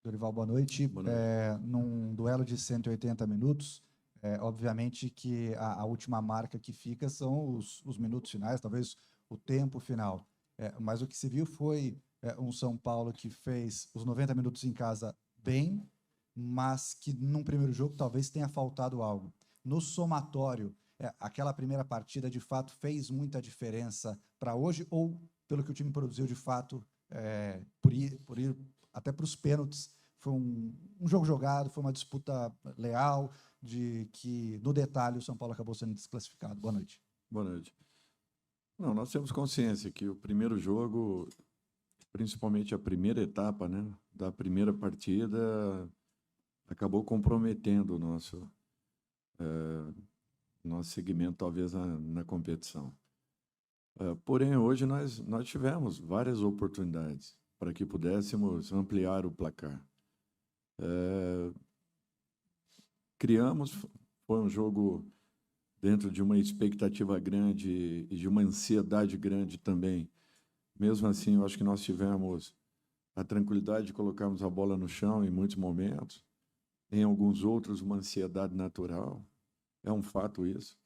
Dorival, boa noite. Boa noite. Num duelo de 180 minutos, obviamente que a última marca que fica são os minutos finais, talvez o tempo final. Mas o que se viu foi um São Paulo que fez os 90 minutos em casa bem, mas que num primeiro jogo talvez tenha faltado algo. No somatório, aquela primeira partida de fato fez muita diferença para hoje, ou pelo que o time produziu de fato, por ir até para os pênaltis, foi um jogo jogado, foi uma disputa leal, de que, no detalhe, o São Paulo acabou sendo desclassificado. Boa noite. Boa noite. Não, nós temos consciência que o primeiro jogo, principalmente a primeira etapa, né, da primeira partida, acabou comprometendo o nosso segmento, talvez, na competição. Porém, hoje nós tivemos várias oportunidades para que pudéssemos ampliar o placar. Criamos, foi um jogo dentro de uma expectativa grande e de uma ansiedade grande também. Mesmo assim, eu acho que nós tivemos a tranquilidade de colocarmos a bola no chão em muitos momentos. Em alguns outros, uma ansiedade natural. É um fato isso.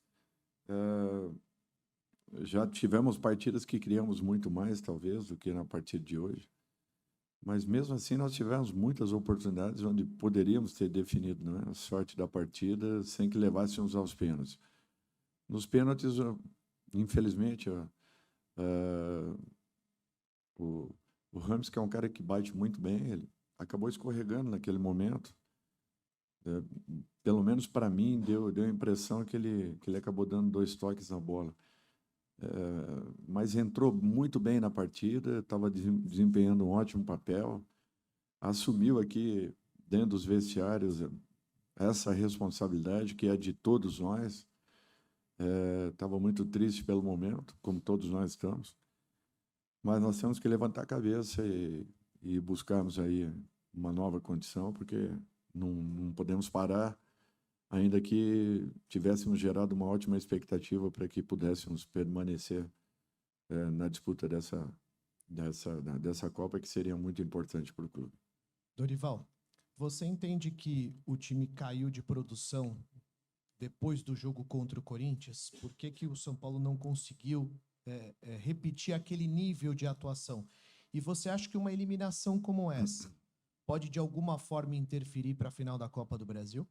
Já tivemos partidas que criamos muito mais, talvez, do que na partida de hoje. Mas, mesmo assim, nós tivemos muitas oportunidades onde poderíamos ter definido, né, a sorte da partida sem que levássemos aos pênaltis. Nos pênaltis, infelizmente, o Rames, que é um cara que bate muito bem, ele acabou escorregando naquele momento. Pelo menos para mim, deu a impressão que ele acabou dando 2 toques na bola. Mas entrou muito bem na partida, estava desempenhando um ótimo papel, assumiu aqui, dentro dos vestiários, essa responsabilidade que é de todos nós. Estava muito triste pelo momento, como todos nós estamos, mas nós temos que levantar a cabeça e buscarmos aí uma nova condição, porque não podemos parar, ainda que tivéssemos gerado uma ótima expectativa para que pudéssemos permanecer na disputa dessa Copa, que seria muito importante para o clube. Dorival, você entende que o time caiu de produção depois do jogo contra o Corinthians? Por que o São Paulo não conseguiu repetir aquele nível de atuação? E você acha que uma eliminação como essa pode, de alguma forma, interferir para a final da Copa do Brasil?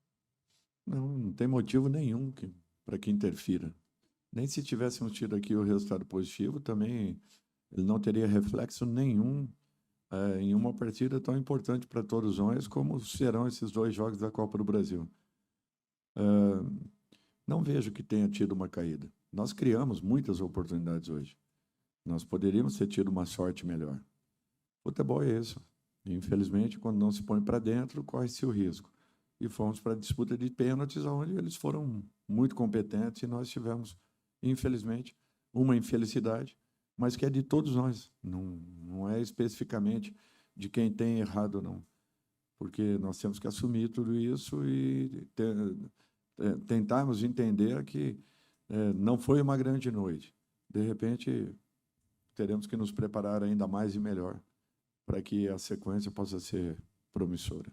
Não tem motivo nenhum para que interfira. Nem se tivéssemos tido aqui o resultado positivo, também ele não teria reflexo nenhum em uma partida tão importante para todos nós como serão esses 2 jogos da Copa do Brasil. Não vejo que tenha tido uma caída. Nós criamos muitas oportunidades hoje. Nós poderíamos ter tido uma sorte melhor. Futebol é isso. Infelizmente, quando não se põe para dentro, corre-se o risco. E fomos para a disputa de pênaltis, onde eles foram muito competentes e nós tivemos, infelizmente, uma infelicidade, mas que é de todos nós. Não é especificamente de quem tem errado, não. Porque nós temos que assumir tudo isso e tentarmos entender que não foi uma grande noite. De repente, teremos que nos preparar ainda mais e melhor para que a sequência possa ser promissora.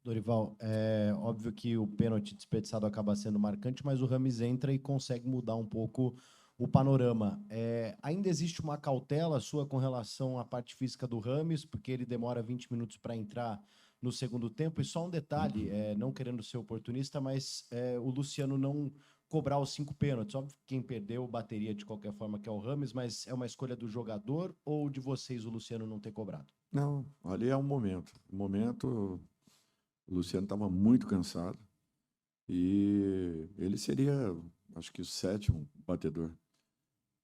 Dorival, é óbvio que o pênalti desperdiçado acaba sendo marcante, mas o Rames entra e consegue mudar um pouco o panorama. Ainda existe uma cautela sua com relação à parte física do Rames, porque ele demora 20 minutos para entrar no segundo tempo. E só um detalhe, não querendo ser oportunista, mas o Luciano não cobrar os 5 pênaltis. Óbvio que quem perdeu bateria de qualquer forma, que é o Rames, mas é uma escolha do jogador ou de vocês o Luciano não ter cobrado? Não, ali é um momento. O Luciano estava muito cansado e ele seria, acho que, o 7º batedor.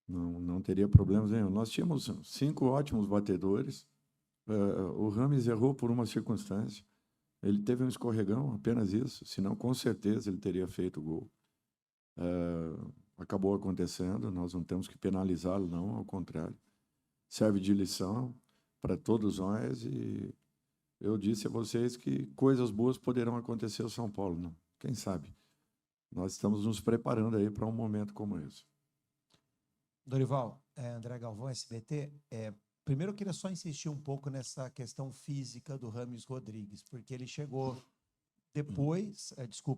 Não teria problemas nenhum. Nós tínhamos 5 ótimos batedores. O Rames errou por uma circunstância. Ele teve um escorregão, apenas isso. Senão, com certeza, ele teria feito o gol. Acabou acontecendo. Nós não temos que penalizá-lo, não. Ao contrário. Serve de lição para todos nós e eu disse a vocês que coisas boas poderão acontecer ao São Paulo, não? Quem sabe? Nós estamos nos preparando aí para um momento como esse. Dorival, André Galvão, SBT, Primeiro eu queria só insistir um pouco nessa questão física do Rames Rodrigues, porque ele chegou depois,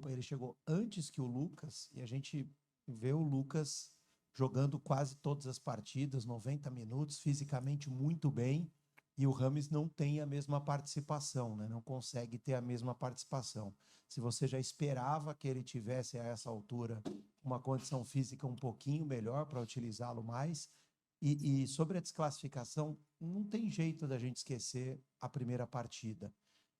ele chegou antes que o Lucas, e a gente vê o Lucas jogando quase todas as partidas, 90 minutos, fisicamente muito bem, e o Rames não tem a mesma participação, né? Não consegue ter a mesma participação. Se você já esperava que ele tivesse a essa altura uma condição física um pouquinho melhor para utilizá-lo mais, e sobre a desclassificação, não tem jeito da gente esquecer a primeira partida.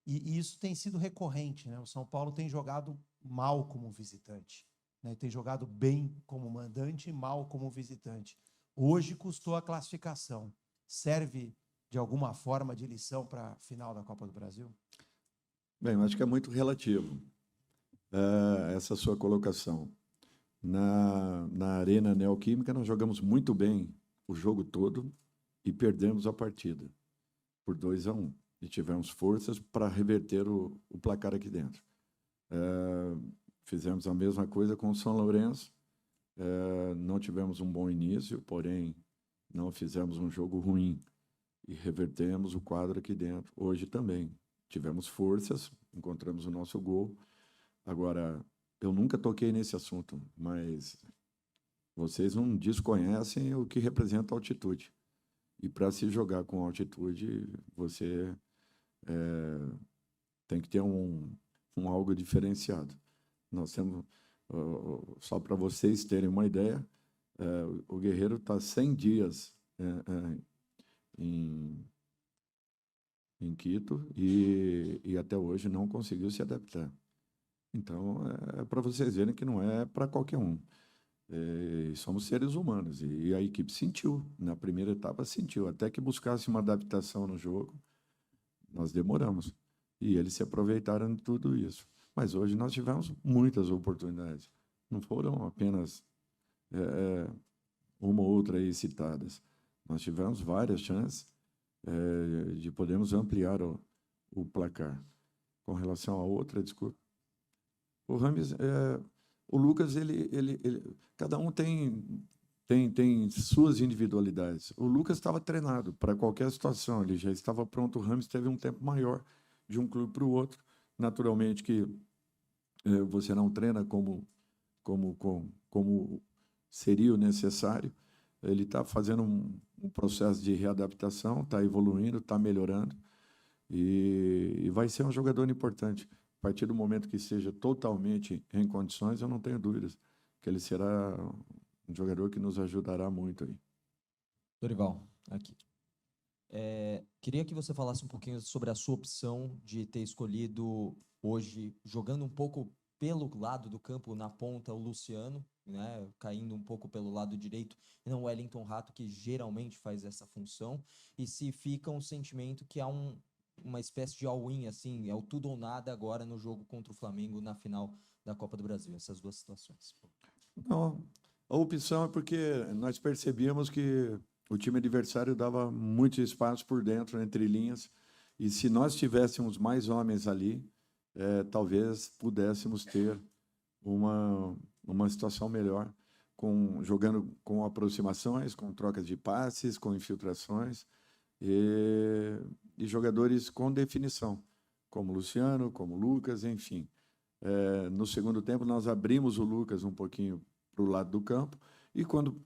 E isso tem sido recorrente, né? O São Paulo tem jogado mal como visitante, né? Tem jogado bem como mandante e mal como visitante. Hoje custou a classificação. Serve de alguma forma de lição para a final da Copa do Brasil? Bem, eu acho que é muito relativo essa sua colocação. Na Arena Neoquímica, nós jogamos muito bem o jogo todo e perdemos a partida por 2-1. E tivemos forças para reverter o placar aqui dentro. Fizemos a mesma coisa com o São Lourenço. Não tivemos um bom início, porém não fizemos um jogo ruim e revertemos o quadro aqui dentro. Hoje também tivemos forças, encontramos o nosso gol. Agora, eu nunca toquei nesse assunto, mas vocês não desconhecem o que representa a altitude. E para se jogar com altitude, você tem que ter um algo diferenciado. Nós temos, só para vocês terem uma ideia, o Guerreiro está 100 dias em Quito e até hoje não conseguiu se adaptar. Então, é para vocês verem que não é para qualquer um. Somos seres humanos e a equipe sentiu, na primeira etapa sentiu, até que buscasse uma adaptação no jogo, nós demoramos e eles se aproveitaram de tudo isso. Mas hoje nós tivemos muitas oportunidades, não foram apenas uma ou outra aí citadas. Nós tivemos várias chances de podermos ampliar o placar. Com relação a outra, desculpa. O Rames, o Lucas, cada um tem suas individualidades. O Lucas estava treinado para qualquer situação, ele já estava pronto. O Rames teve um tempo maior de um clube para o outro. Naturalmente que você não treina como seria o necessário. Ele está fazendo um processo de readaptação, está evoluindo, está melhorando e vai ser um jogador importante. A partir do momento que esteja totalmente em condições, eu não tenho dúvidas que ele será um jogador que nos ajudará muito aí. Dorival, aqui. Queria que você falasse um pouquinho sobre a sua opção de ter escolhido hoje, jogando um pouco pelo lado do campo, na ponta, o Luciano, né, caindo um pouco pelo lado direito, e não o Wellington Rato, que geralmente faz essa função, e se fica um sentimento que há uma espécie de all-in, assim, é o tudo ou nada agora no jogo contra o Flamengo na final da Copa do Brasil, essas duas situações. Não, a opção é porque nós percebíamos que o time adversário dava muito espaço por dentro, entre linhas, e se nós tivéssemos mais homens ali, talvez pudéssemos ter uma situação melhor, jogando com aproximações, com trocas de passes, com infiltrações, e jogadores com definição, como Luciano, como Lucas, enfim. No segundo tempo, nós abrimos o Lucas um pouquinho para o lado do campo, e quando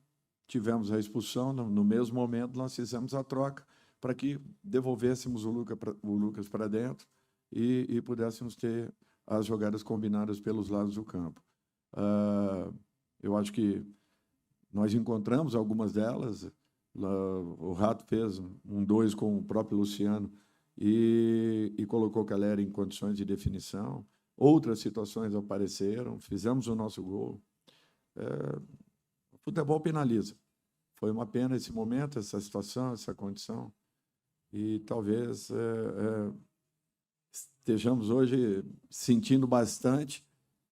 tivemos a expulsão, no mesmo momento, nós fizemos a troca para que devolvêssemos o Lucas para dentro e pudéssemos ter as jogadas combinadas pelos lados do campo. Eu acho que nós encontramos algumas delas. O Rato fez um 2 com o próprio Luciano e colocou o Calera em condições de definição. Outras situações apareceram, fizemos o nosso gol. O futebol penaliza. Foi uma pena esse momento, essa situação, essa condição. E talvez estejamos hoje sentindo bastante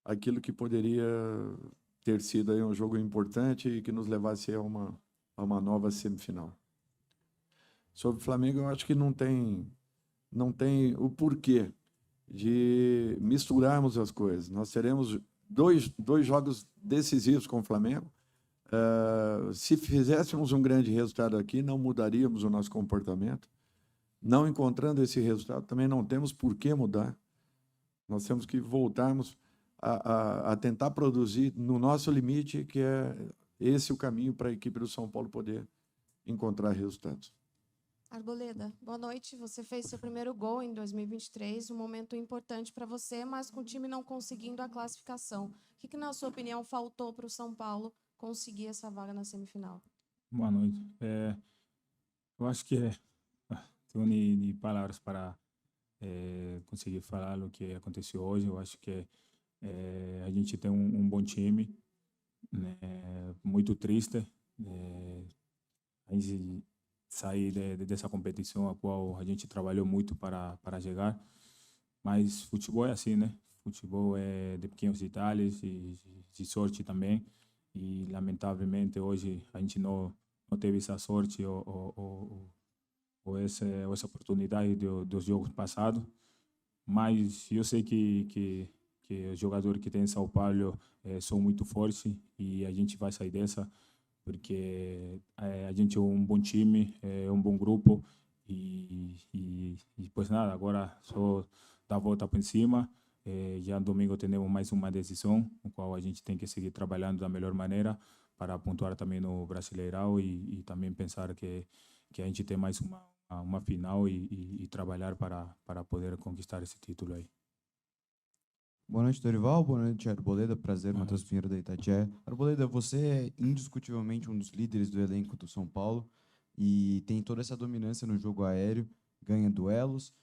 aquilo que poderia ter sido aí um jogo importante e que nos levasse a uma nova semifinal. Sobre o Flamengo, eu acho que não tem o porquê de misturarmos as coisas. Nós teremos dois jogos decisivos com o Flamengo. Se fizéssemos um grande resultado aqui, não mudaríamos o nosso comportamento. Não encontrando esse resultado, também não temos por que mudar. Nós temos que voltarmos a tentar produzir no nosso limite, que é esse o caminho para a equipe do São Paulo poder encontrar resultados. Arboleda, boa noite. Você fez seu primeiro gol em 2023, um momento importante para você, mas com o time não conseguindo a classificação. O que, na sua opinião, faltou para o São Paulo conseguir essa vaga na semifinal? Boa noite. Eu acho que tenho nem palavras para conseguir falar o que aconteceu hoje. Eu acho que a gente tem um bom time, né? Muito triste a gente sair dessa competição a qual a gente trabalhou muito para chegar. Mas futebol é assim, né? Futebol é de pequenos detalhes e de sorte também. E lamentavelmente hoje a gente não teve essa sorte ou essa oportunidade dos jogos passados. Mas eu sei que os jogadores que tem em São Paulo são muito fortes e a gente vai sair dessa, porque a gente é um bom time, é um bom grupo e pois nada, agora só dar a volta por cima. Já domingo temos mais uma decisão, no qual a gente tem que seguir trabalhando da melhor maneira para pontuar também no Brasileirão e também pensar que a gente tem mais uma final e trabalhar para poder conquistar esse título aí. Boa noite, Dorival. Boa noite, Arboleda. Prazer, Boa Matheus noite. Pinheiro da Itatiaia. Arboleda, você é indiscutivelmente um dos líderes do elenco do São Paulo e tem toda essa dominância no jogo aéreo, ganha duelos,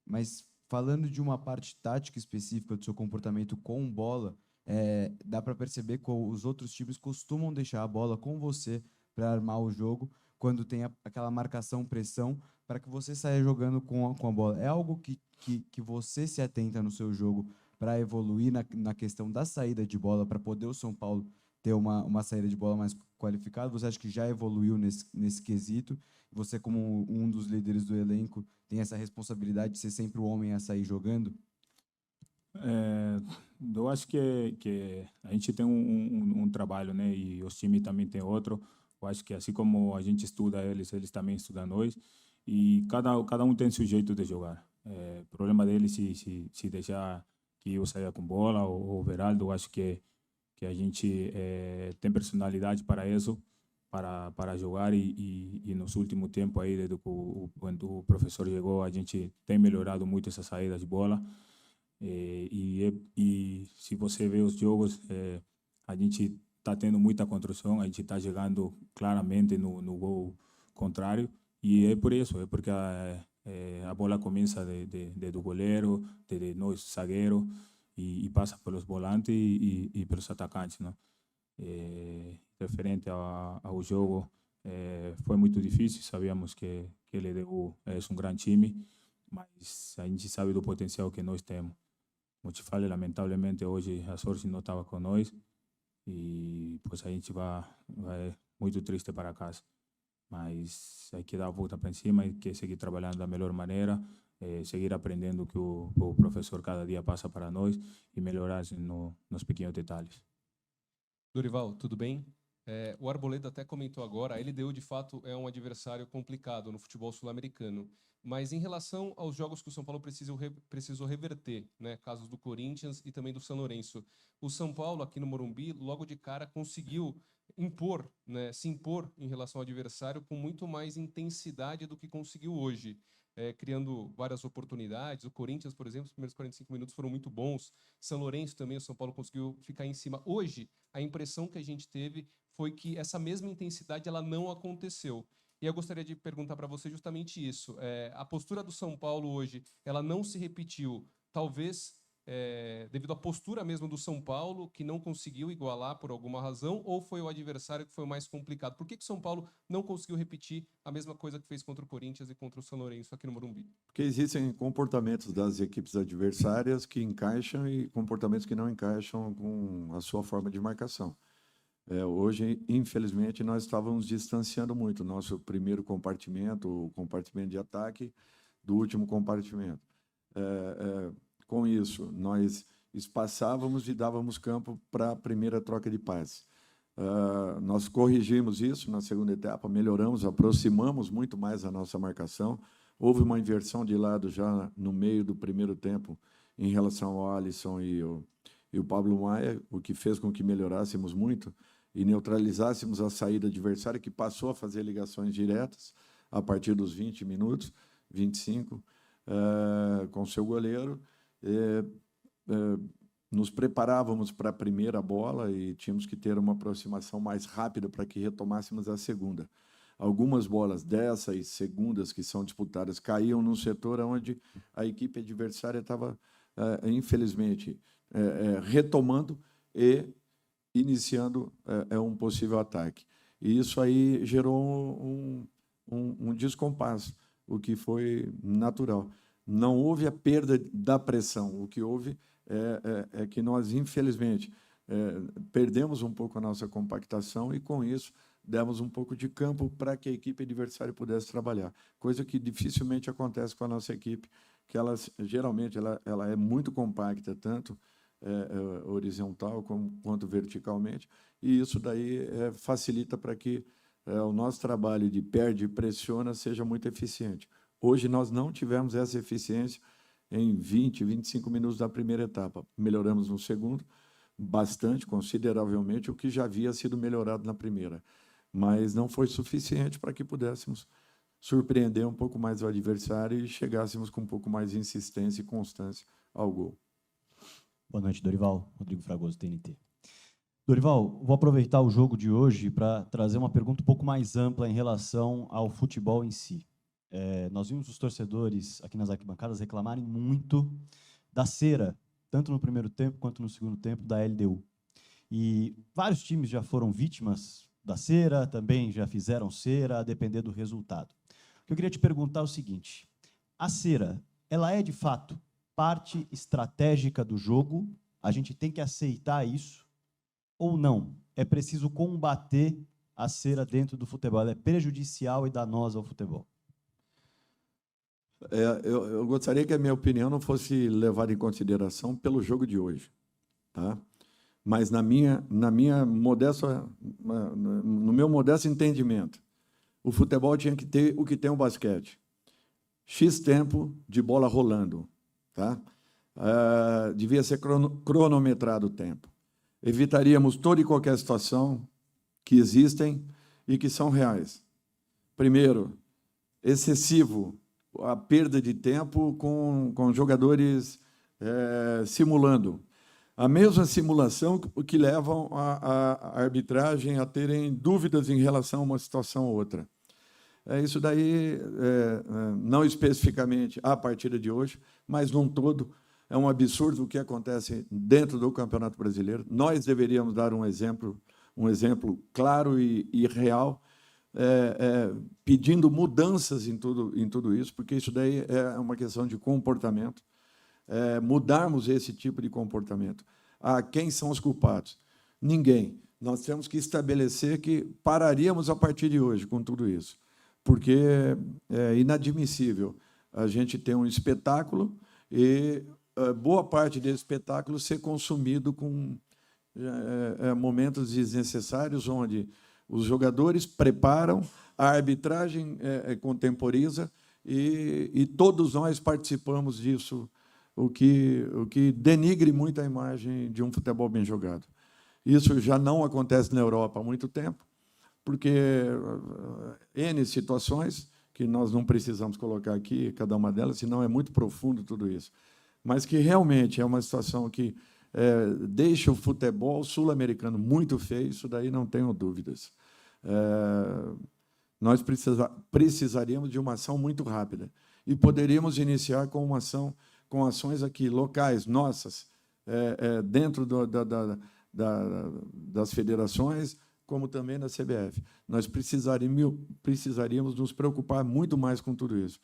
mas falando de uma parte tática específica do seu comportamento com bola, dá para perceber que os outros times costumam deixar a bola com você para armar o jogo quando tem aquela marcação-pressão para que você saia jogando com a bola. É algo que você se atenta no seu jogo para evoluir na questão da saída de bola, para poder o São Paulo ter uma saída de bola mais qualificada? Você acha que já evoluiu nesse quesito? Você, como um dos líderes do elenco, tem essa responsabilidade de ser sempre o homem a sair jogando? Eu acho que a gente tem um trabalho, né? E os times também têm outro. Eu acho que assim como a gente estuda eles também estudam nós. E cada um tem seu jeito de jogar. O problema deles se deixar que eu saia com bola ou o Veraldo. Eu acho que a gente tem personalidade para isso, para jogar e nos últimos tempos aí, desde quando o professor chegou, a gente tem melhorado muito essa saída de bola. E se você vê os jogos, a gente está tendo muita construção, a gente está chegando claramente no gol contrário, e é por isso, é porque a bola começa do goleiro, de nós zagueiro, e passa pelos volantes e pelos atacantes, né? Referente ao jogo, foi muito difícil, sabíamos que a LDU é um grande time, mas a gente sabe do potencial que nós temos. Como te falei, lamentavelmente hoje a sorte não estava com nós e pois a gente vai muito triste para casa. Mas hay que dar a volta para cima e que seguir trabalhando da melhor maneira, seguir aprendendo que o professor cada dia passa para nós e melhorar nos pequenos detalhes. Dorival, tudo bem? O Arboleda até comentou agora, a LDU de fato é um adversário complicado no futebol sul-americano. Mas em relação aos jogos que o São Paulo precisou reverter, né, casos do Corinthians e também do São Lourenço, o São Paulo aqui no Morumbi, logo de cara, conseguiu impor, né, se impor em relação ao adversário com muito mais intensidade do que conseguiu hoje, criando várias oportunidades. O Corinthians, por exemplo, os primeiros 45 minutos foram muito bons. São Lourenço também, o São Paulo conseguiu ficar em cima. Hoje, a impressão que a gente teve foi que essa mesma intensidade ela não aconteceu. E eu gostaria de perguntar para você justamente isso. A postura do São Paulo hoje, ela não se repetiu, talvez devido à postura mesmo do São Paulo, que não conseguiu igualar por alguma razão, ou foi o adversário que foi o mais complicado? Por que o São Paulo não conseguiu repetir a mesma coisa que fez contra o Corinthians e contra o São Lourenço aqui no Morumbi? Porque existem comportamentos das equipes adversárias que encaixam e comportamentos que não encaixam com a sua forma de marcação. Hoje, infelizmente, nós estávamos distanciando muito o nosso primeiro compartimento, o compartimento de ataque, do último compartimento. Com isso, nós espaçávamos e dávamos campo para a primeira troca de passes. Nós corrigimos isso na segunda etapa, melhoramos, aproximamos muito mais a nossa marcação. Houve uma inversão de lado já no meio do primeiro tempo em relação ao Alisson e o Pablo Maia, o que fez com que melhorássemos muito e neutralizássemos a saída adversária, que passou a fazer ligações diretas a partir dos 20 minutos, 25, com seu goleiro. Nos preparávamos para a primeira bola e tínhamos que ter uma aproximação mais rápida para que retomássemos a segunda. Algumas bolas dessas segundas que são disputadas caíam num setor onde a equipe adversária estava, infelizmente, retomando e iniciando um possível ataque. E isso aí gerou um descompasso, o que foi natural. Não houve a perda da pressão, o que houve é que nós, infelizmente, perdemos um pouco a nossa compactação e, com isso, demos um pouco de campo para que a equipe adversária pudesse trabalhar, coisa que dificilmente acontece com a nossa equipe, que geralmente ela é muito compacta, tanto horizontal quanto verticalmente, e isso daí facilita para que o nosso trabalho de perde e pressiona seja muito eficiente. Hoje nós não tivemos essa eficiência em 20, 25 minutos da primeira etapa. Melhoramos no segundo, bastante, consideravelmente, o que já havia sido melhorado na primeira. Mas não foi suficiente para que pudéssemos surpreender um pouco mais o adversário e chegássemos com um pouco mais de insistência e constância ao gol. Boa noite, Dorival. Rodrigo Fragoso, TNT. Dorival, vou aproveitar o jogo de hoje para trazer uma pergunta um pouco mais ampla em relação ao futebol em si. Nós vimos os torcedores aqui nas arquibancadas reclamarem muito da cera, tanto no primeiro tempo quanto no segundo tempo, da LDU. E vários times já foram vítimas da cera, também já fizeram cera, a depender do resultado. O que eu queria te perguntar é o seguinte: a cera, ela é de fato parte estratégica do jogo? A gente tem que aceitar isso ou não? É preciso combater a cera dentro do futebol? Ela é prejudicial e danosa ao futebol? Eu gostaria que a minha opinião não fosse levada em consideração pelo jogo de hoje, tá? Mas no meu modesto entendimento, o futebol tinha que ter o que tem o basquete: X tempo de bola rolando, tá? Devia ser cronometrado o tempo. Evitaríamos toda e qualquer situação que existem e que são reais. Primeiro, excessivo a perda de tempo com jogadores simulando. A mesma simulação que levam a arbitragem a terem dúvidas em relação a uma situação ou outra. Isso daí, não especificamente a partida de hoje, mas num todo, é um absurdo o que acontece dentro do Campeonato Brasileiro. Nós deveríamos dar um exemplo claro e real, pedindo mudanças em tudo isso, porque isso daí é uma questão de comportamento. Mudarmos esse tipo de comportamento. Quem são os culpados? Ninguém. Nós temos que estabelecer que pararíamos a partir de hoje com tudo isso, porque é inadmissível a gente ter um espetáculo e boa parte desse espetáculo ser consumido com momentos desnecessários, onde os jogadores preparam, a arbitragem contemporiza e todos nós participamos disso, o que denigre muito a imagem de um futebol bem jogado. Isso já não acontece na Europa há muito tempo, porque N situações, que nós não precisamos colocar aqui, cada uma delas, senão é muito profundo tudo isso, mas que realmente é uma situação que deixa o futebol sul-americano muito feio, isso daí não tenho dúvidas. Nós precisaríamos de uma ação muito rápida e poderíamos iniciar com ações aqui locais nossas, dentro das federações, como também da CBF. Nós precisaríamos nos preocupar muito mais com tudo isso.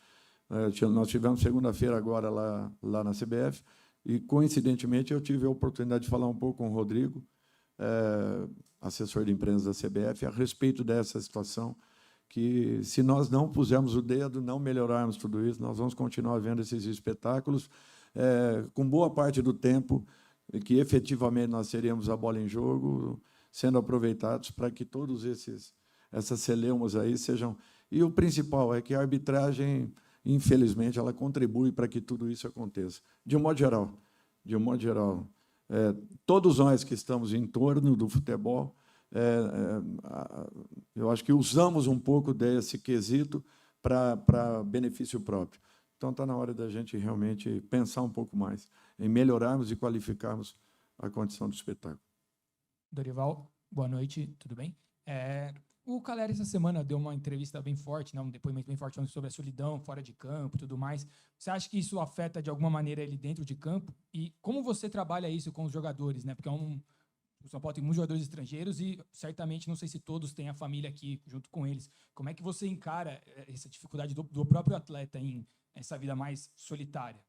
Nós tivemos segunda-feira agora lá na CBF e, coincidentemente, eu tive a oportunidade de falar um pouco com o Rodrigo, assessor de imprensa da CBF, a respeito dessa situação, que, se nós não pusermos o dedo, não melhorarmos tudo isso, nós vamos continuar vendo esses espetáculos, com boa parte do tempo que efetivamente nós teríamos a bola em jogo, sendo aproveitados para que todos essas celeumas aí sejam... E o principal é que a arbitragem, infelizmente, ela contribui para que tudo isso aconteça. De um modo geral, todos nós que estamos em torno do futebol, eu acho que usamos um pouco desse quesito para benefício próprio. Então, está na hora da gente realmente pensar um pouco mais em melhorarmos e qualificarmos a condição do espetáculo. Dorival, boa noite, tudo bem? O Calleri, essa semana, deu uma entrevista bem forte, né, um depoimento bem forte falando sobre a solidão fora de campo e tudo mais. Você acha que isso afeta, de alguma maneira, ele dentro de campo? E como você trabalha isso com os jogadores? Né? Porque o São Paulo tem muitos jogadores estrangeiros e, certamente, não sei se todos têm a família aqui junto com eles. Como é que você encara essa dificuldade do próprio atleta em essa vida mais solitária?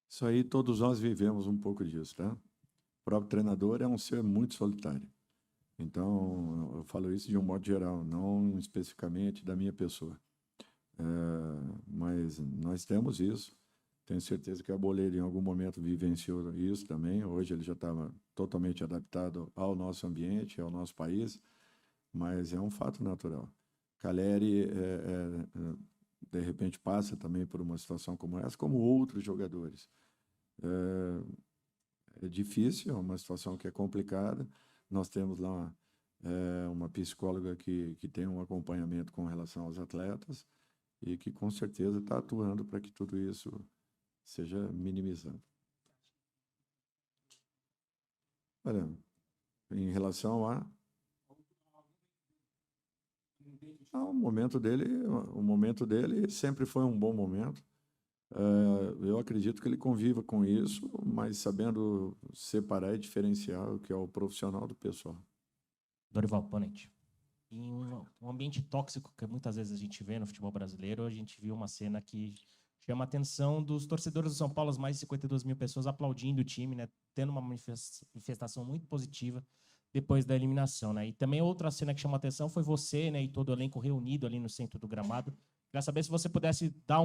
Isso aí, todos nós vivemos um pouco disso, tá? O próprio treinador é um ser muito solitário. Então, eu falo isso de um modo geral, não especificamente da minha pessoa. Mas nós temos isso. Tenho certeza que a Arboleda, em algum momento, vivenciou isso também. Hoje ele já estava totalmente adaptado ao nosso ambiente, ao nosso país, mas é um fato natural. Calleri, de repente, passa também por uma situação como essa, como outros jogadores. É difícil, é uma situação que é complicada. Nós temos lá uma psicóloga que tem um acompanhamento com relação aos atletas e que, com certeza, está atuando para que tudo isso seja minimizado. Olha, em relação o momento dele sempre foi um bom momento. Eu acredito que ele conviva com isso, mas sabendo separar e diferenciar o que é o profissional do pessoal. Dorival, boa noite. Em um ambiente tóxico que muitas vezes a gente vê no futebol brasileiro, a gente viu uma cena que chama a atenção dos torcedores do São Paulo, as mais de 52 mil pessoas aplaudindo o time, né, tendo uma manifestação muito positiva depois da eliminação. Né? E também outra cena que chamou a atenção foi você, né, e todo o elenco reunido ali no centro do gramado. Queria saber se você pudesse dar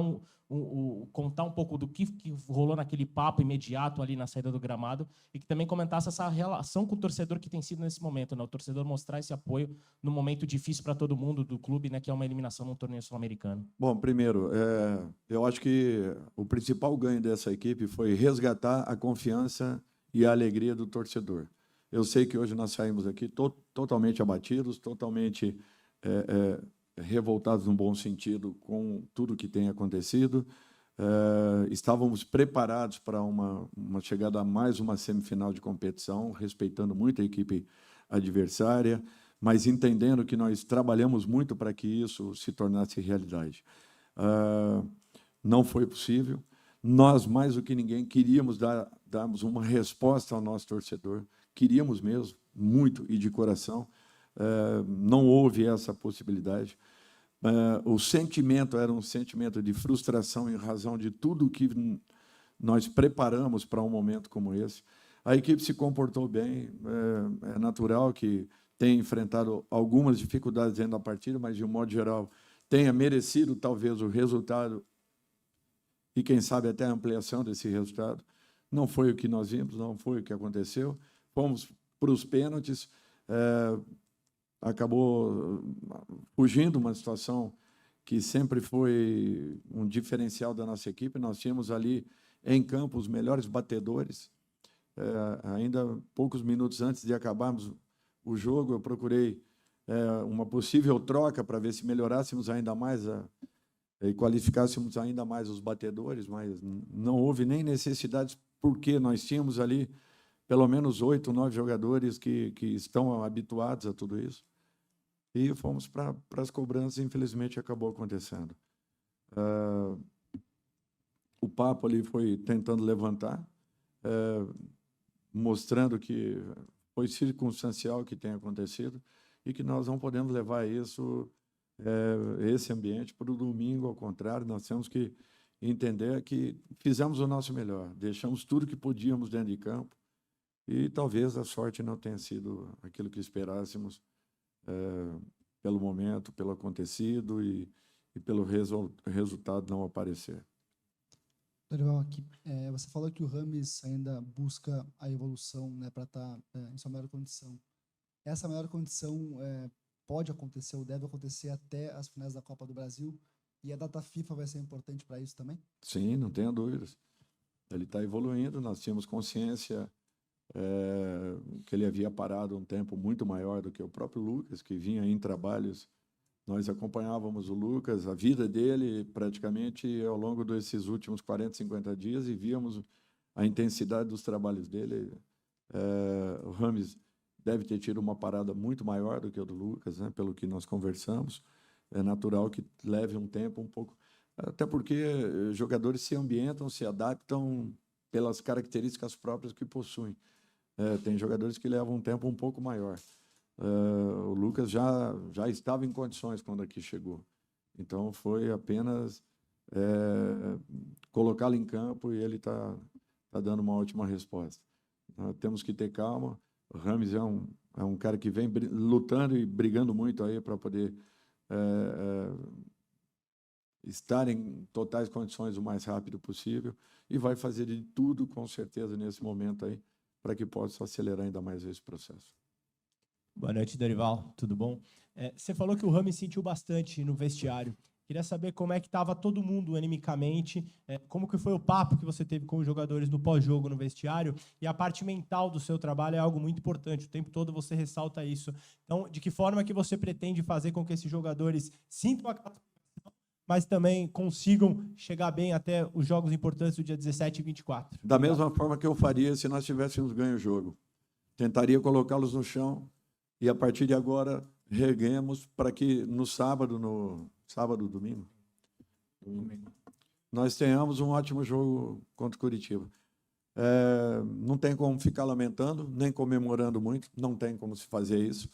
contar um pouco do que rolou naquele papo imediato ali na saída do gramado e que também comentasse essa relação com o torcedor que tem sido nesse momento, né? O torcedor mostrar esse apoio no momento difícil para todo mundo do clube, né? Que é uma eliminação num torneio sul-americano. Bom, primeiro, eu acho que o principal ganho dessa equipe foi resgatar a confiança e a alegria do torcedor. Eu sei que hoje nós saímos aqui totalmente abatidos, totalmente revoltados no bom sentido com tudo que tem acontecido. Estávamos preparados para uma chegada a mais uma semifinal de competição, respeitando muito a equipe adversária, mas entendendo que nós trabalhamos muito para que isso se tornasse realidade. Não foi possível. Nós, mais do que ninguém, queríamos darmos uma resposta ao nosso torcedor. Queríamos mesmo, muito e de coração. Não houve essa possibilidade. O sentimento era um sentimento de frustração em razão de tudo que nós preparamos para um momento como esse. A equipe se comportou bem, é natural que tenha enfrentado algumas dificuldades dentro da partida, mas, de um modo geral, tenha merecido, talvez, o resultado e, quem sabe, até a ampliação desse resultado. Não foi o que nós vimos, não foi o que aconteceu. Fomos para os pênaltis, acabou fugindo uma situação que sempre foi um diferencial da nossa equipe. Nós tínhamos ali em campo os melhores batedores. Ainda poucos minutos antes de acabarmos o jogo, eu procurei uma possível troca para ver se melhorássemos ainda mais e qualificássemos ainda mais os batedores, mas não houve nem necessidade, porque nós tínhamos ali pelo menos 8, 9 jogadores que estão habituados a tudo isso. E fomos para as cobranças, e infelizmente acabou acontecendo. O papo ali foi tentando levantar, mostrando que foi circunstancial o que tem acontecido e que nós não podemos levar esse ambiente para o domingo. Ao contrário, nós temos que entender que fizemos o nosso melhor, deixamos tudo que podíamos dentro de campo e talvez a sorte não tenha sido aquilo que esperássemos, pelo momento, pelo acontecido e pelo resultado não aparecer. Dorival, aqui, você falou que o Rames ainda busca a evolução, né, para estar em sua melhor condição. essa melhor condição pode acontecer ou deve acontecer até as finais da Copa do Brasil? E a data FIFA vai ser importante para isso também? Sim, não tenha dúvidas. Ele está evoluindo, nós tínhamos consciência que ele havia parado um tempo muito maior do que o próprio Lucas, que vinha em trabalhos. Nós acompanhávamos o Lucas, a vida dele, praticamente ao longo desses últimos 40, 50 dias, e víamos a intensidade dos trabalhos dele. O Rames deve ter tido uma parada muito maior do que o do Lucas, né, pelo que nós conversamos. É natural que leve um tempo um pouco, até porque jogadores se ambientam, se adaptam pelas características próprias que possuem. Tem jogadores que levam um tempo um pouco maior. O Lucas já estava em condições quando aqui chegou. Então, foi apenas colocá-lo em campo e ele está dando uma ótima resposta. Temos que ter calma. O Rames é um cara que vem lutando e brigando muito aí para poder estar em totais condições o mais rápido possível e vai fazer de tudo, com certeza, nesse momento aí, para que possa acelerar ainda mais esse processo. Boa noite, Dorival. Tudo bom? Você falou que o Rames sentiu bastante no vestiário. Queria saber como é que estava todo mundo animicamente, como que foi o papo que você teve com os jogadores no pós-jogo no vestiário, e a parte mental do seu trabalho é algo muito importante. O tempo todo você ressalta isso. Então, de que forma que você pretende fazer com que esses jogadores sintam a classificação, mas também consigam chegar bem até os jogos importantes do dia 17 e 24? Da mesma forma que eu faria se nós tivéssemos ganho o jogo. Tentaria colocá-los no chão e, a partir de agora, reguemos para que no sábado, domingo, nós tenhamos um ótimo jogo contra o Curitiba. Não tem como ficar lamentando, nem comemorando muito, não tem como se fazer isso.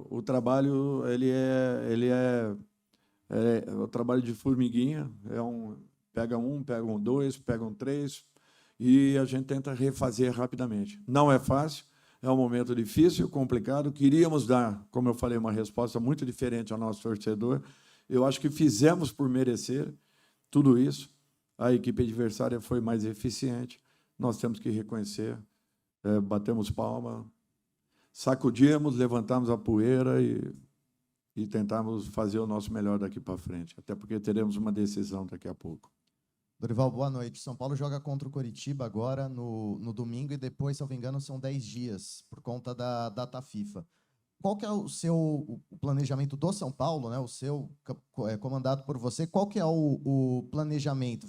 O trabalho, ele é o trabalho de formiguinha, pegam dois, pegam três, e a gente tenta refazer rapidamente. Não é fácil, é um momento difícil, complicado. Queríamos dar, como eu falei, uma resposta muito diferente ao nosso torcedor. Eu acho que fizemos por merecer tudo isso. A equipe adversária foi mais eficiente. Nós temos que reconhecer. Batemos palma, sacudimos, levantamos a poeira e tentamos fazer o nosso melhor daqui para frente. Até porque teremos uma decisão daqui a pouco. Dorival, boa noite. São Paulo joga contra o Coritiba agora no domingo e depois, se eu não me engano, são 10 dias por conta da data FIFA. Qual que é o planejamento do São Paulo, né? O seu comandado por você? Qual que é o planejamento?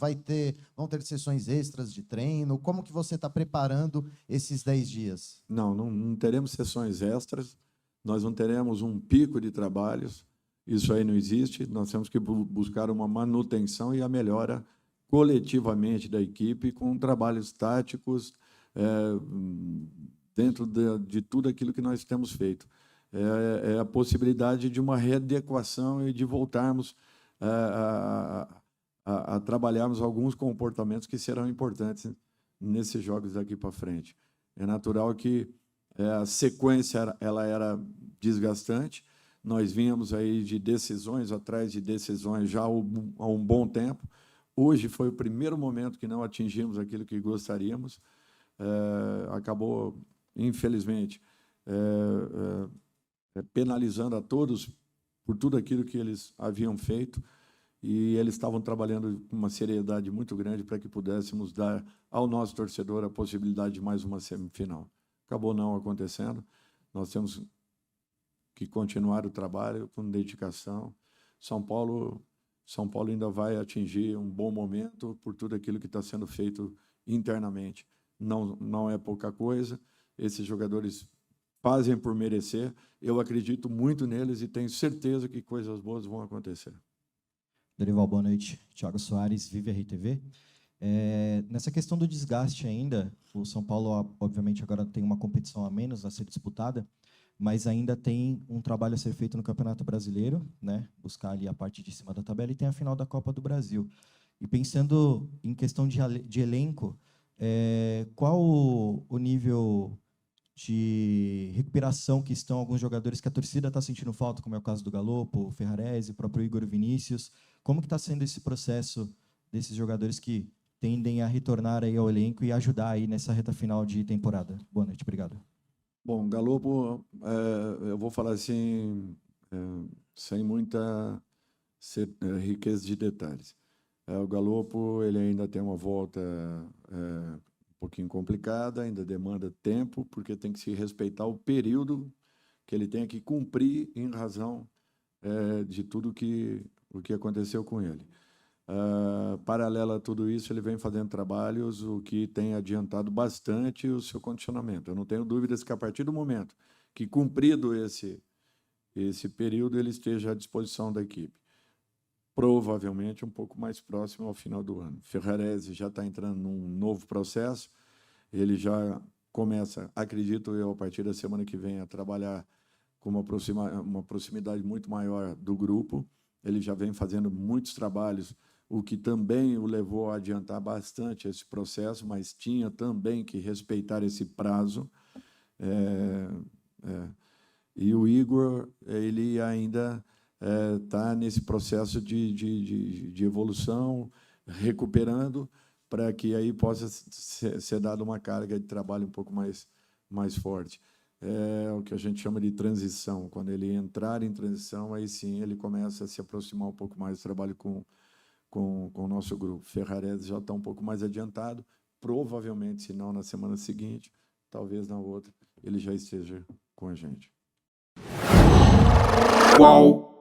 Vão ter sessões extras de treino? Como que você está preparando esses 10 dias? Não teremos sessões extras. Nós não teremos um pico de trabalhos. Isso aí não existe. Nós temos que buscar uma manutenção e a melhora coletivamente da equipe, com trabalhos táticos dentro de tudo aquilo que nós temos feito. É a possibilidade de uma readequação e de voltarmos a trabalharmos alguns comportamentos que serão importantes nesses jogos daqui para frente. É natural que a sequência ela era desgastante. Nós vínhamos aí de decisões atrás de decisões já há um bom tempo. Hoje foi o primeiro momento que não atingimos aquilo que gostaríamos. Acabou, infelizmente, penalizando a todos por tudo aquilo que eles haviam feito, e eles estavam trabalhando com uma seriedade muito grande para que pudéssemos dar ao nosso torcedor a possibilidade de mais uma semifinal. Acabou não acontecendo. Nós temos que continuar o trabalho com dedicação. São Paulo ainda vai atingir um bom momento por tudo aquilo que está sendo feito internamente. Não é pouca coisa. Esses jogadores fazem por merecer. Eu acredito muito neles e tenho certeza que coisas boas vão acontecer. Dorival, boa noite. Thiago Soares, Vive RTV. Nessa questão do desgaste ainda, o São Paulo, obviamente, agora tem uma competição a menos a ser disputada, mas ainda tem um trabalho a ser feito no Campeonato Brasileiro, né? Buscar ali a parte de cima da tabela, e tem a final da Copa do Brasil. E pensando em questão de elenco, qual o nível de recuperação que estão alguns jogadores que a torcida está sentindo falta, como é o caso do Galopo, o Ferrarese, o próprio Igor Vinícius? Como que está sendo esse processo desses jogadores que tendem a retornar aí ao elenco e ajudar aí nessa reta final de temporada? Boa noite, obrigado. Bom, Galopo, eu vou falar assim, sem muita riqueza de detalhes. O Galopo, ele ainda tem uma volta um pouquinho complicada, ainda demanda tempo, porque tem que se respeitar o período que ele tem que cumprir em razão de tudo o que aconteceu com ele. Paralelo a tudo isso, ele vem fazendo trabalhos, o que tem adiantado bastante o seu condicionamento. Eu não tenho dúvidas que, a partir do momento que, cumprido esse período, ele esteja à disposição da equipe. Provavelmente um pouco mais próximo ao final do ano. Ferrarese já está entrando num novo processo, ele já começa, acredito eu, a partir da semana que vem, a trabalhar com uma proximidade muito maior do grupo. Ele já vem fazendo muitos trabalhos, o que também o levou a adiantar bastante esse processo, mas tinha também que respeitar esse prazo. E o Igor, ele ainda está nesse processo de evolução, recuperando, para que aí possa ser dada uma carga de trabalho um pouco mais forte. É o que a gente chama de transição. Quando ele entrar em transição, aí sim ele começa a se aproximar um pouco mais do trabalho com o nosso grupo. Ferrarese já está um pouco mais adiantado, provavelmente, se não na semana seguinte, talvez na outra, ele já esteja com a gente. Qual?